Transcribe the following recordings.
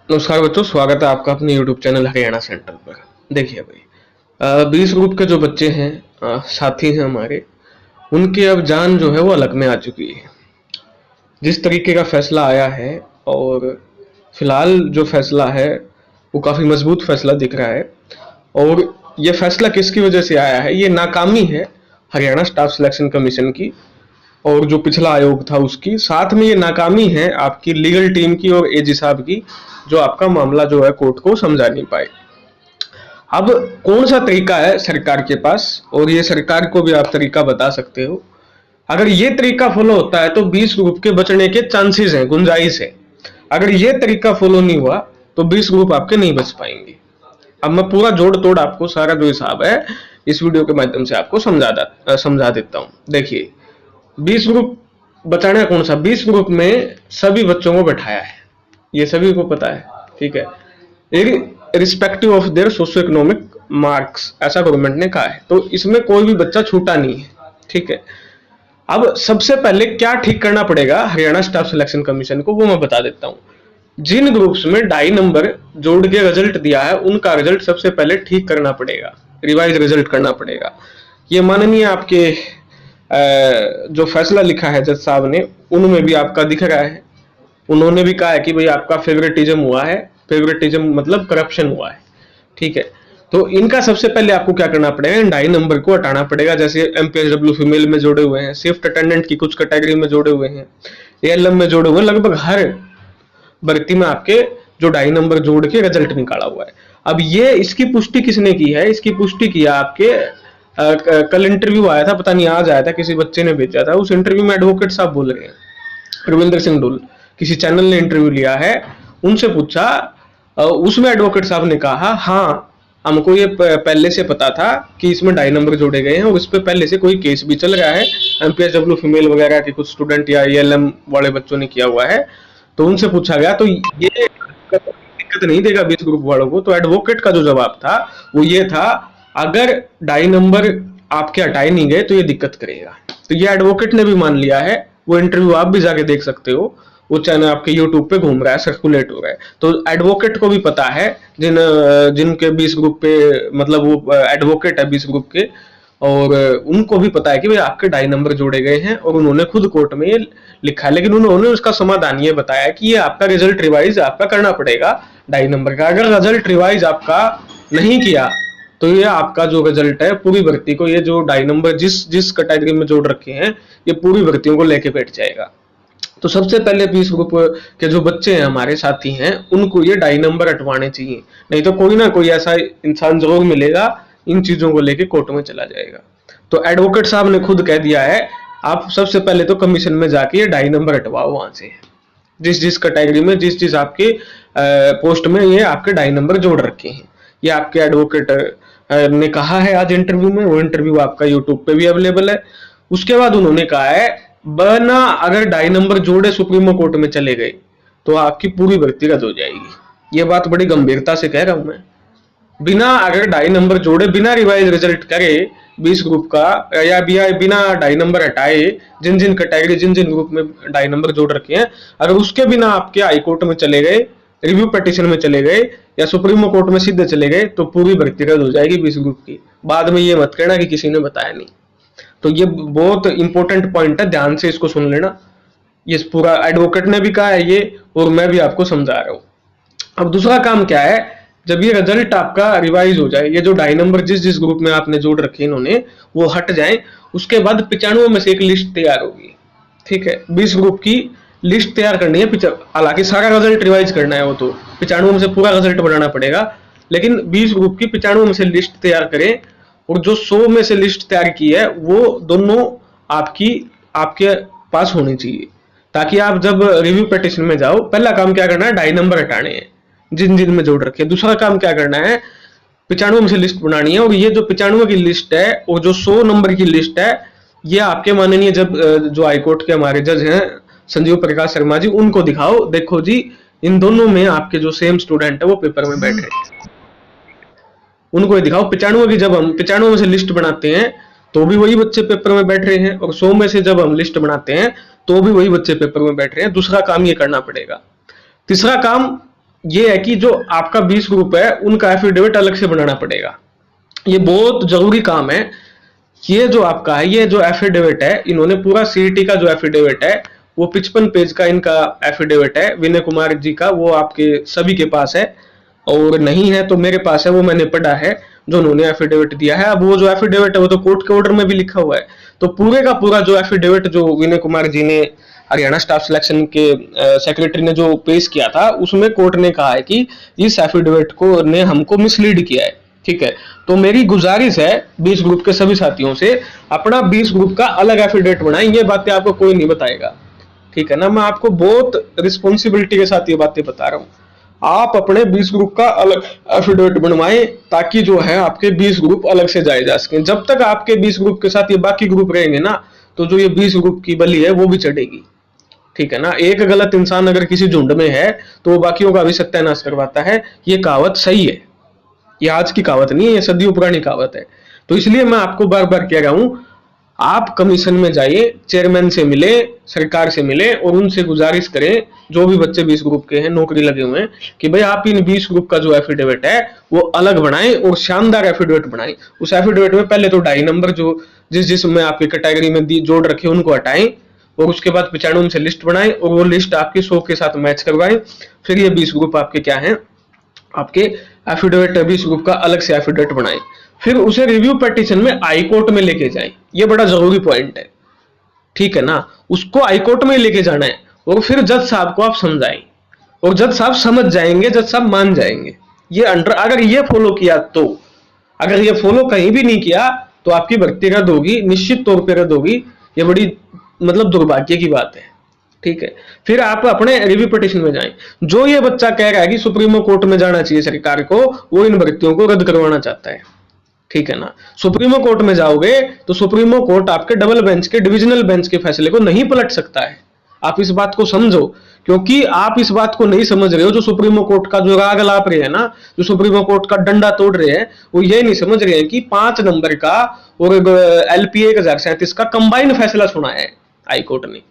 नमस्कार बच्चों, स्वागत है आपका अपने YouTube चैनल हरियाणा सेंटर पर। देखिए भाई, 20 ग्रुप के जो बच्चे हैं, साथी हैं हमारे, उनकी अब जान जो है वो अलग में आ चुकी है। जिस तरीके का फैसला आया है, और फिलहाल जो फैसला है वो काफी मजबूत फैसला दिख रहा है। और ये फैसला किसकी वजह से आया है? ये नाकामी है हरियाणा स्टाफ सिलेक्शन कमीशन की और जो पिछला आयोग था उसकी। साथ में ये नाकामी है आपकी लीगल टीम की और एजी साहब की, जो आपका मामला जो है कोर्ट को समझा नहीं पाए। अब कौन सा तरीका है सरकार के पास, और ये सरकार को भी आप तरीका बता सकते हो। अगर ये तरीका फॉलो होता है तो 20 ग्रुप के बचने के चांसेस हैं, गुंजाइश है। अगर ये तरीका फॉलो नहीं हुआ तो 20 ग्रुप आपके नहीं बच पाएंगे। अब मैं पूरा जोड़ तोड़ आपको सारा जो हिसाब है इस वीडियो के माध्यम से आपको समझा देता हूँ। देखिए, 20 ग्रुप बचाना कौन सा? 20 ग्रुप में सभी बच्चों को बैठाया है, ये सभी को पता है, ठीक है, respective of their socio economic marks, ऐसा गवर्नमेंट ने कहा है। तो इसमें कोई भी बच्चा छूटा नहीं है, ठीक है। अब सबसे पहले क्या ठीक करना पड़ेगा हरियाणा स्टाफ सिलेक्शन कमीशन को, वो मैं बता देता हूँ। जिन ग्रुप्स में 2.5 नंबर जोड़ के रिजल्ट दिया है उनका रिजल्ट सबसे पहले ठीक करना पड़ेगा, रिवाइज रिजल्ट करना पड़ेगा। ये माननीय आपके जो फैसला लिखा है जज साहब ने, उनमें भी आपका दिख रहा है। उन्होंने भी कहा है कि भाई आपका फेवरेटिज्म हुआ है, फेवरेटिज्म मतलब करप्शन हुआ है, ठीक है। तो इनका सबसे पहले आपको क्या करना पड़ेगा, इन 2.5 नंबर को हटाना पड़ेगा। जैसे एमपीएसडब्ल्यू फीमेल में जोड़े हुए हैं, शिफ्ट अटेंडेंट की कुछ कैटेगरी में जोड़े हुए हैं, एएलएम में जोड़े हुए हैं, लगभग हर भर्ती में आपके जो 2.5 नंबर जोड़ के रिजल्ट निकाला हुआ है। अब ये इसकी पुष्टि किसने की है? इसकी पुष्टि किया आपके कल इंटरव्यू आया था, पता नहीं आज आया था, किसी बच्चे ने भेजा था। उस इंटरव्यू में एडवोकेट साहब बोल रहे हैं, रविंद्र सिंह ढुल, किसी चैनल ने इंटरव्यू लिया है, उनसे पूछा, उसमें एडवोकेट साहब ने कहा हाँ हमको ये पहले से पता था कि इसमें 2.5 नंबर जोड़े गए हैं और इस पे पहले से कोई केस भी चल रहा है, एमपीएसडब्ल्यू फीमेल वगैरह के कुछ स्टूडेंट या एएलएम वाले बच्चों ने किया हुआ है। तो उनसे पूछा गया तो ये दिक्कत नहीं देगा 20 ग्रुप वालों को? तो एडवोकेट का जो जवाब था वो ये था, अगर 2.5 नंबर आपके हटाए नहीं गए तो ये दिक्कत करेगा। तो ये एडवोकेट ने भी मान लिया है, वो इंटरव्यू आप भी जाके देख सकते हो, वो चैनल आपके यूट्यूब पे घूम रहा है, सर्कुलेट हो रहा है। तो एडवोकेट को भी पता है, जिनके 20 ग्रुप पे, मतलब वो एडवोकेट है 20 ग्रुप के, और उनको भी पता है कि भाई आपके 2.5 नंबर जोड़े गए हैं, और उन्होंने खुद कोर्ट में ये लिखा है। लेकिन उन्होंने उसका समाधान ये बताया कि ये आपका रिजल्ट रिवाइज आपका करना पड़ेगा 2.5 नंबर का। अगर रिजल्ट रिवाइज आपका नहीं किया तो ये आपका जो रिजल्ट है पूरी भर्ती को, ये जो 2.5 नंबर जिस जिस कैटेगरी में जोड़ रखे हैं, ये पूरी भर्तियों को लेके बैठ जाएगा। तो सबसे पहले 20 ग्रुप के जो बच्चे हैं, हमारे साथी हैं, उनको ये 2.5 नंबर हटवाने चाहिए, नहीं तो कोई ना कोई ऐसा इंसान जरूर मिलेगा इन चीजों को लेके कोर्ट में चला जाएगा। तो एडवोकेट साहब ने खुद कह दिया है, आप सबसे पहले तो कमीशन में जाके ये 2.5 नंबर हटवाओ वहां से, जिस जिस कैटेगरी में जिस जिस आपके पोस्ट में ये आपके 2.5 नंबर जोड़ रखे हैं। ये आपके एडवोकेट ने कहा है आज इंटरव्यू में, वो इंटरव्यू आपका यूट्यूब पे भी अवेलेबल है। उसके बाद उन्होंने कहा है, बना अगर 2.5 नंबर जोड़े सुप्रीमो कोर्ट में चले गए तो आपकी पूरी भर्ती रद्द हो जाएगी। ये बात बड़ी गंभीरता से कह रहा हूं मैं। बिना अगर 2.5 नंबर जोड़े, बिना रिवाइज रिजल्ट करे 20 ग्रुप का, या बिना 2.5 नंबर हटाए, जिन जिन कैटेगरी जिन जिन ग्रुप में 2.5 नंबर जोड़ रखे हैं, अगर उसके बिना आपके हाई कोर्ट में चले गए, रिव्यू पिटीशन में चले गए, या सुप्रीमो कोर्ट में सीधे चले गए, तो पूरी भर्ती रद्द हो जाएगी 20 ग्रुप की। बाद में ये मत कहना कि किसी ने बताया नहीं। तो ये बहुत इंपॉर्टेंट पॉइंट है, ध्यान से इसको सुन लेना। ये पूरा एडवोकेट ने भी कहा है ये, और मैं भी आपको समझा रहा हूं। अब दूसरा काम क्या है, जब ये रिजल्ट आपका रिवाइज हो जाए, ये जो 2.5 नंबर जिस जिस ग्रुप में आपने जोड़ रखे इन्होंने, वो हट जाए, उसके बाद 95 में से एक लिस्ट तैयार होगी, ठीक है। 20 ग्रुप की लिस्ट तैयार करनी है, हालांकि सारा रिजल्ट रिवाइज करना है, वो तो 95 में से पूरा रिजल्ट बनाना पड़ेगा, लेकिन 20 ग्रुप की 95 में से लिस्ट तैयार करें, और जो 100 में से लिस्ट तैयार की है वो दोनों आपके पास होनी चाहिए, ताकि आप जब रिव्यू पिटीशन में जाओ, पहला काम क्या करना है, 2.5 नंबर हटाने हैं जिन जिन में जोड़ रखे। दूसरा काम क्या करना है, 95 में से लिस्ट बनानी है, और ये जो 95 की लिस्ट है और जो 100 नंबर की लिस्ट है, ये आपके माननीय जो हाईकोर्ट के हमारे जज हैं संजीव प्रकाश शर्मा जी, उनको दिखाओ, देखो जी इन दोनों में आपके जो सेम स्टूडेंट है वो पेपर में बैठ रहे हैं, उनको ही दिखाओ। 95 की जब हम 95 में से लिस्ट बनाते हैं तो भी वही बच्चे पेपर में बैठ रहे हैं, और 100 में से जब हम लिस्ट बनाते हैं तो भी वही बच्चे पेपर में बैठ रहे हैं। दूसरा काम ये करना पड़ेगा। तीसरा काम, ये है कि जो आपका 20 ग्रुप है उनका एफिडेविट अलग से बनाना पड़ेगा। ये बहुत जरूरी काम है। ये जो आपका है, ये जो एफिडेविट है, इन्होंने पूरा सीईटी का जो एफिडेविट है वो 55 पेज का इनका एफिडेविट है विनय कुमार जी का, वो आपके सभी के पास है, और नहीं है तो मेरे पास है, वो मैंने पढ़ा है जो उन्होंने एफिडेविट दिया है। अब वो जो एफिडेविट है वो तो कोर्ट के ऑर्डर में भी लिखा हुआ है, तो पूरे का पूरा जो एफिडेविट जो विनय कुमार जी ने हरियाणा स्टाफ सिलेक्शन के सेक्रेटरी ने जो पेश किया था, उसमें कोर्ट ने कहा है कि इस एफिडेविट को ने हमको मिसलीड किया है। ठीक है, तो मेरी गुजारिश है 20 ग्रुप के सभी साथियों से, अपना 20 ग्रुप का अलग एफिडेविट बनाएं। ये बातें आपको कोई नहीं बताएगा, ठीक है ना। मैं आपको बहुत रिस्पॉन्सिबिलिटी के साथ ये बातें बता रहा हूँ। आप अपने 20 ग्रुप का अलग एफिडेविट बनवाएं, ताकि जो है आपके 20 ग्रुप अलग से जाए जा सके। जब तक आपके 20 ग्रुप के साथ ये बाकी ग्रुप रहेंगे ना, तो जो ये 20 ग्रुप की बलि है वो भी चढ़ेगी, ठीक है ना। एक गलत इंसान अगर किसी झुंड में है तो वो बाकियों का भी सत्यानाश करवाता है। ये कहावत सही है, ये आज की कहावत नहीं है, ये सदियों पुरानी कहावत है। तो इसलिए मैं आपको बार बार कह रहा हूं, आप कमीशन में जाइए, चेयरमैन से मिले, सरकार से मिले और उनसे गुजारिश करें, जो भी बच्चे 20 ग्रुप के हैं, नौकरी लगे हुए हैं, कि भाई आप इन 20 ग्रुप का जो एफिडेविट है वो अलग बनाएं और शानदार एफिडेविट बनाएं। उस एफिडेविट में पहले तो 2.5 नंबर जो जिस में आपकी कैटेगरी में जोड़ रखे उनको हटाएं, और उसके बाद 95 से लिस्ट बनाएं और वो लिस्ट आपकी 100 के साथ मैच करवाएं। फिर ये 20 ग्रुप आपके क्या है, आपके एफिडेविट 20 ग्रुप का अलग से एफिडेविट बनाएं। फिर उसे रिव्यू पिटीशन में हाई कोर्ट में लेके जाएं, ये बड़ा जरूरी पॉइंट है, ठीक है ना। उसको हाई कोर्ट में लेके जाना है और फिर जज साहब को आप समझाएं, और जज साहब समझ जाएंगे, जज साहब मान जाएंगे। ये अगर ये फॉलो किया तो, अगर ये फॉलो कहीं भी नहीं किया तो आपकी भर्ती रद्द होगी, निश्चित तौर पर रद्द होगी। ये बड़ी मतलब दुर्भाग्य की बात है, ठीक है। फिर आप अपने रिव्यू पिटीशन में जाएं। जो ये बच्चा कह रहा है कि सुप्रीमो कोर्ट में जाना चाहिए सरकार को, वो इन भर्तियों को रद्द करवाना चाहता है, ठीक है ना। सुप्रीमो कोर्ट में जाओगे तो सुप्रीमो कोर्ट आपके डबल बेंच के, डिविजनल बेंच के फैसले को नहीं पलट सकता है। आप इस बात को समझो, क्योंकि आप इस बात को नहीं समझ रहे हो। जो सुप्रीमो कोर्ट का जो राग लाप रहे हैं ना, जो सुप्रीमो कोर्ट का डंडा तोड़ रहे हैं, वो ये नहीं समझ रहे हैं कि 5 नंबर का और LPA 1037 का कंबाइन फैसला सुना है हाई कोर्ट ने।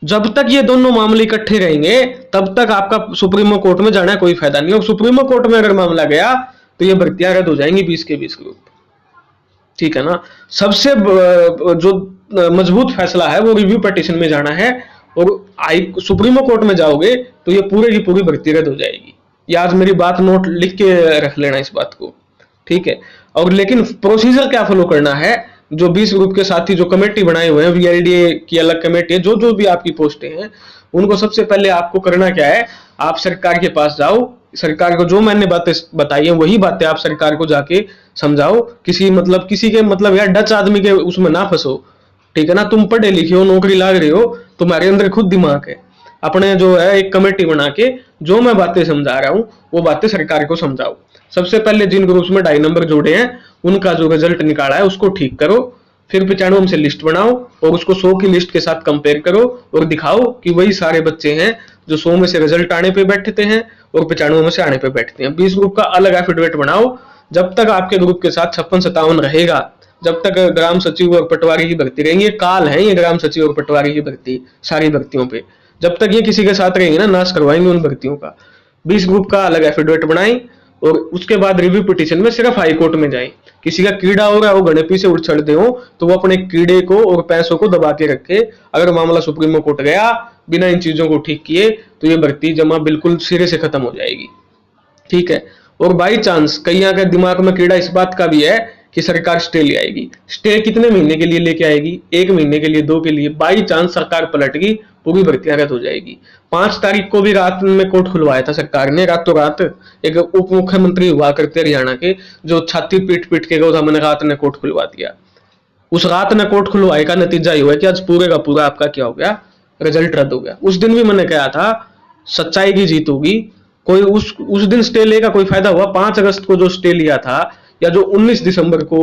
जब तक ये दोनों मामले इकट्ठे रहेंगे तब तक आपका सुप्रीमो कोर्ट में जाना कोई फायदा नहीं। और सुप्रीमो कोर्ट में अगर मामला गया तो ये भर्तियां रद्द हो जाएंगी 20 के 20 ग्रुप, ठीक है ना। सबसे जो मजबूत फैसला है वो रिव्यू पिटीशन में जाना है, और सुप्रीमो कोर्ट में जाओगे तो ये पूरे की पूरी भर्ती रद्द हो जाएगी। ये आज मेरी बात नोट लिख के रख लेना इस बात को, ठीक है। और लेकिन प्रोसीजर क्या फॉलो करना है, जो 20 ग्रुप के साथी जो कमेटी बनाए हुए हैं, VLDA की अलग कमेटी है, जो जो भी आपकी पोस्टें हैं, उनको सबसे पहले आपको करना क्या है, आप सरकार के पास जाओ, सरकार को जो मैंने बातें बताई है वही बातें आप सरकार को जाके समझाओ। किसी के मतलब यार डच आदमी के उसमें ना फंसो, ठीक है ना। तुम पढ़े लिखे हो, नौकरी लाग रहे हो, तुम्हारे अंदर खुद दिमाग है। अपने जो है एक कमेटी बना के जो मैं बातें समझा रहा हूँ वो बातें सरकार को समझाओ। सबसे पहले जिन ग्रुप्स में 2.5 नंबर जोड़े हैं उनका जो रिजल्ट निकाला है उसको ठीक करो। फिर 95 से लिस्ट बनाओ और उसको 100 की लिस्ट के साथ कंपेयर करो और दिखाओ कि वही सारे बच्चे हैं जो 100 में से रिजल्ट आने पे बैठते हैं और 95 में से आने पे बैठते हैं। 20 ग्रुप का अलग एफिडेविट बनाओ। जब तक आपके ग्रुप के साथ 56-57 रहेगा, जब तक ग्राम सचिव और पटवारी की भर्ती रहेंगी, ये काल है ये ग्राम सचिव और पटवारी की भर्ती, सारी भर्तियों पे जब तक ये किसी के साथ रहेंगे ना, नाश करवाएंगे उन भर्तियों का। 20 ग्रुप का अलग एफिडेविट बनाएं और उसके बाद रिव्यू पिटीशन में सिर्फ हाई कोर्ट में जाएं। किसी का कीड़ा हो रहा हो, गणपी से उड़ चढ़ते हो, तो वो अपने कीड़े को और पैसों को दबा के रखे। अगर मामला सुप्रीमो कोर्ट गया बिना इन चीजों को ठीक किए तो ये भर्ती जमा बिल्कुल सिरे से खत्म हो जाएगी, ठीक है। और बाई चांस कईयों के दिमाग में कीड़ा इस बात का भी है कि सरकार स्टे ले आएगी। स्टे कितने महीने के लिए लेके आएगी? 1 महीने के लिए, 2 के लिए। बाई चांस सरकार पलट गई, पूरी भर्तियां रद्द हो जाएगी। 5 तारीख को भी रात में कोर्ट खुलवाया था सरकार ने, रातों रात। एक उप मुख्यमंत्री हुआ करते हरियाणा के, जो छाती पीट पीट के गया था, मैंने रात ने कोर्ट खुलवा दिया। उस रात ने कोर्ट खुलवाए का नतीजा ये हुआ कि आज पूरे का पूरा आपका क्या हो गया, रिजल्ट रद्द हो गया। उस दिन भी मैंने कहा था सच्चाई की जीत होगी। कोई उस दिन स्टे लेगा कोई फायदा हुआ? 5 अगस्त को जो स्टे लिया था या जो 19 दिसंबर को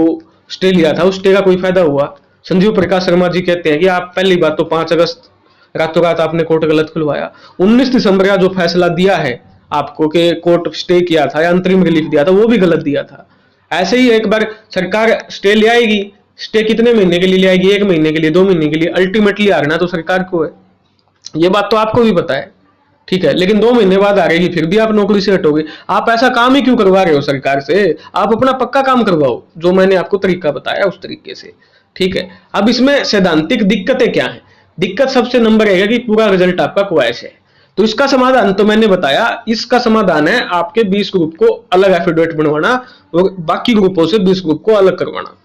स्टे लिया था, उस स्टे का कोई फायदा हुआ? संजीव प्रकाश शर्मा जी कहते हैं कि आप पहली बात तो 5 अगस्त रातों रात आपने कोर्ट गलत खुलवाया। 19 दिसंबर का जो फैसला दिया है आपको कि कोर्ट स्टे किया था या अंतरिम रिलीफ दिया था, वो भी गलत दिया था। ऐसे ही एक बार सरकार स्टे ले आएगी। स्टे कितने महीने के लिए ले आएगी? 1 महीने के लिए, 2 महीने के लिए। अल्टीमेटली हारना तो सरकार को है, ये बात तो आपको भी पता है, ठीक है, लेकिन 2 महीने बाद आ रहेगी फिर भी आप नौकरी से हटोगे। आप ऐसा काम ही क्यों करवा रहे हो सरकार से? आप अपना पक्का काम करवाओ, जो मैंने आपको तरीका बताया उस तरीके से। ठीक है, अब इसमें सैद्धांतिक दिक्कतें क्या है? दिक्कत सबसे नंबर एक है कि पूरा रिजल्ट आपका क्वैश है। तो इसका समाधान तो मैंने बताया, इसका समाधान है आपके 20 ग्रुप को अलग एफिडेविट बनवाना और बाकी ग्रुपों से 20 ग्रुप को अलग करवाना।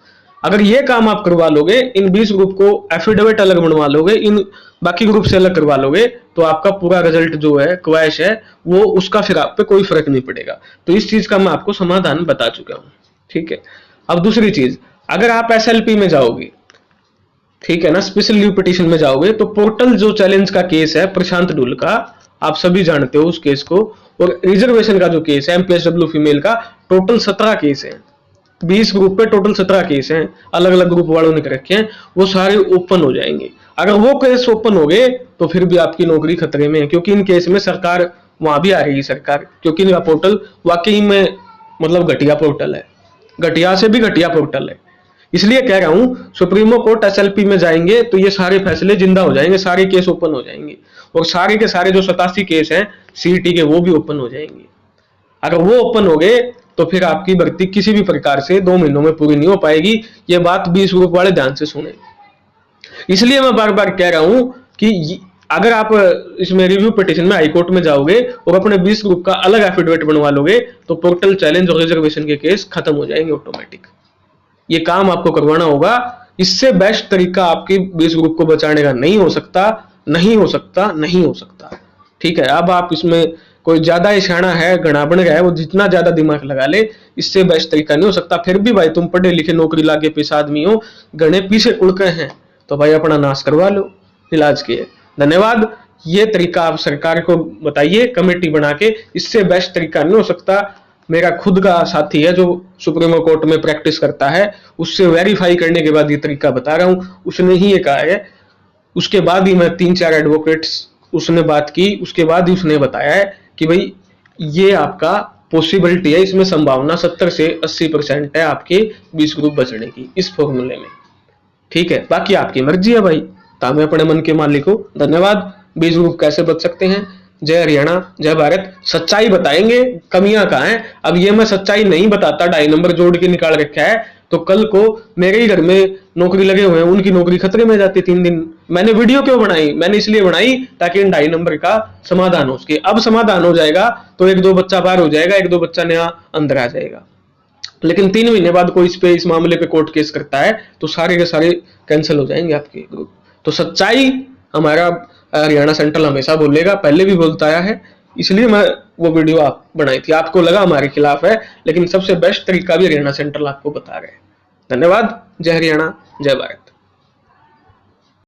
अगर ये काम आप करवा लोगे, इन 20 ग्रुप को एफिडेविट अलग बनवा लोगे, इन बाकी ग्रुप से अलग करवा लोगे, तो आपका पूरा रिजल्ट जो है क्वैश है, वो उसका फिर आप पे कोई फर्क नहीं पड़ेगा। तो इस चीज का मैं आपको समाधान बता चुका हूं। ठीक है, अब दूसरी चीज, अगर आप एसएलपी में जाओगे, ठीक है ना, स्पेशल लीव पिटीशन में जाओगे, तो पोर्टल जो चैलेंज का केस है प्रशांत डुल का, आप सभी जानते हो उस केस को, और रिजर्वेशन का जो केस है एमपीएसडब्ल्यू फीमेल का, टोटल 17 केस है। 20 ग्रुप पे टोटल 17 केस हैं, अलग अलग ग्रुप वालों ने कर रखे हैं, वो सारे ओपन हो जाएंगे। अगर वो केस ओपन हो गए तो फिर भी आपकी नौकरी खतरे में है, क्योंकि इन केस में सरकार वहां भी आ रही है सरकार, क्योंकि इनका पोर्टल वाकई में मतलब घटिया पोर्टल है, घटिया से भी घटिया पोर्टल है। इसलिए कह रहा हूं, सुप्रीमो कोर्ट एसएलपी में जाएंगे तो ये सारे फैसले जिंदा हो जाएंगे, सारे केस ओपन हो जाएंगे, और सारे के सारे जो 87 केस हैं सीईटी के, वो भी ओपन हो जाएंगे। अगर वो ओपन हो गए तो फिर आपकी भर्ती किसी भी प्रकार से 2 महीनों में पूरी नहीं हो पाएगी। ये बात 20 ग्रुप वाले ध्यान से सुने। इसलिए मैं बार बार कह रहा हूं कि अगर आप इसमें रिव्यू पिटीशन में हाईकोर्ट में जाओगे और अपने 20 ग्रुप का अलग एफिडेविट बनवा लोगे, तो पोर्टल चैलेंज और रिजर्वेशन के केस खत्म हो जाएंगे ऑटोमेटिक। ये काम आपको करवाना होगा। इससे बेस्ट तरीका आपकी 20 ग्रुप को बचाने का नहीं हो सकता, नहीं हो सकता, नहीं हो सकता। ठीक है, अब आप इसमें कोई ज्यादा ही शाना है, घना बन गया है, वो जितना ज्यादा दिमाग लगा ले, इससे बेस्ट तरीका नहीं हो सकता। फिर भी भाई तुम पढ़े लिखे नौकरी लाके पेश आदमी हो, घने पीछे उड़ गए हैं, तो भाई अपना नाश करवा लो इलाज के। धन्यवाद। ये तरीका आप सरकार को बताइए कमेटी बना के, इससे बेस्ट तरीका नहीं हो सकता। मेरा खुद का साथी है जो सुप्रीम कोर्ट में प्रैक्टिस करता है, उससे वेरीफाई करने के बाद ये तरीका बता रहा हूं, उसने ही ये कहा है। उसके बाद ही मैं 3-4 एडवोकेट्स उसने बात की, उसके बाद ही उसने बताया है कि भाई ये आपका पॉसिबिलिटी है, इसमें संभावना 70 से 80% है आपके 20 ग्रुप बचने की इस फॉर्मूले में। ठीक है, बाकी आपकी मर्जी है भाई, तामे अपने मन के मालिक हो। धन्यवाद। 20 ग्रुप कैसे बच सकते हैं? जय हरियाणा, जय भारत। सच्चाई बताएंगे, कमियां कहाँ हैं। अब ये मैं सच्चाई नहीं बताता, 2.5 नंबर जोड़ के निकाल रखा है, तो कल को मेरे ही घर में नौकरी लगे हुए हैं, उनकी नौकरी खतरे में जाती 3 दिन। मैंने वीडियो क्यों बनाई? मैंने इसलिए बनाई ताकि इन 2.5 नंबर का समाधान हो सके। अब समाधान हो जाएगा तो 1-2 बच्चा बाहर हो जाएगा, 1-2 बच्चा नया अंदर आ जाएगा। लेकिन 3 महीने बाद कोई इस मामले पे कोर्ट केस करता है तो सारे के सारे कैंसिल हो जाएंगे आपके ग्रुप। तो सच्चाई हमारा हरियाणा सेंट्रल हमेशा बोलेगा, पहले भी बोलता आया है, इसलिए मैं वो वीडियो आप बनाई थी। आपको लगा हमारे खिलाफ है, लेकिन सबसे बेस्ट तरीका भी हरियाणा सेंट्रल आपको बता रहे हैं। धन्यवाद। जय हरियाणा, जय भारत।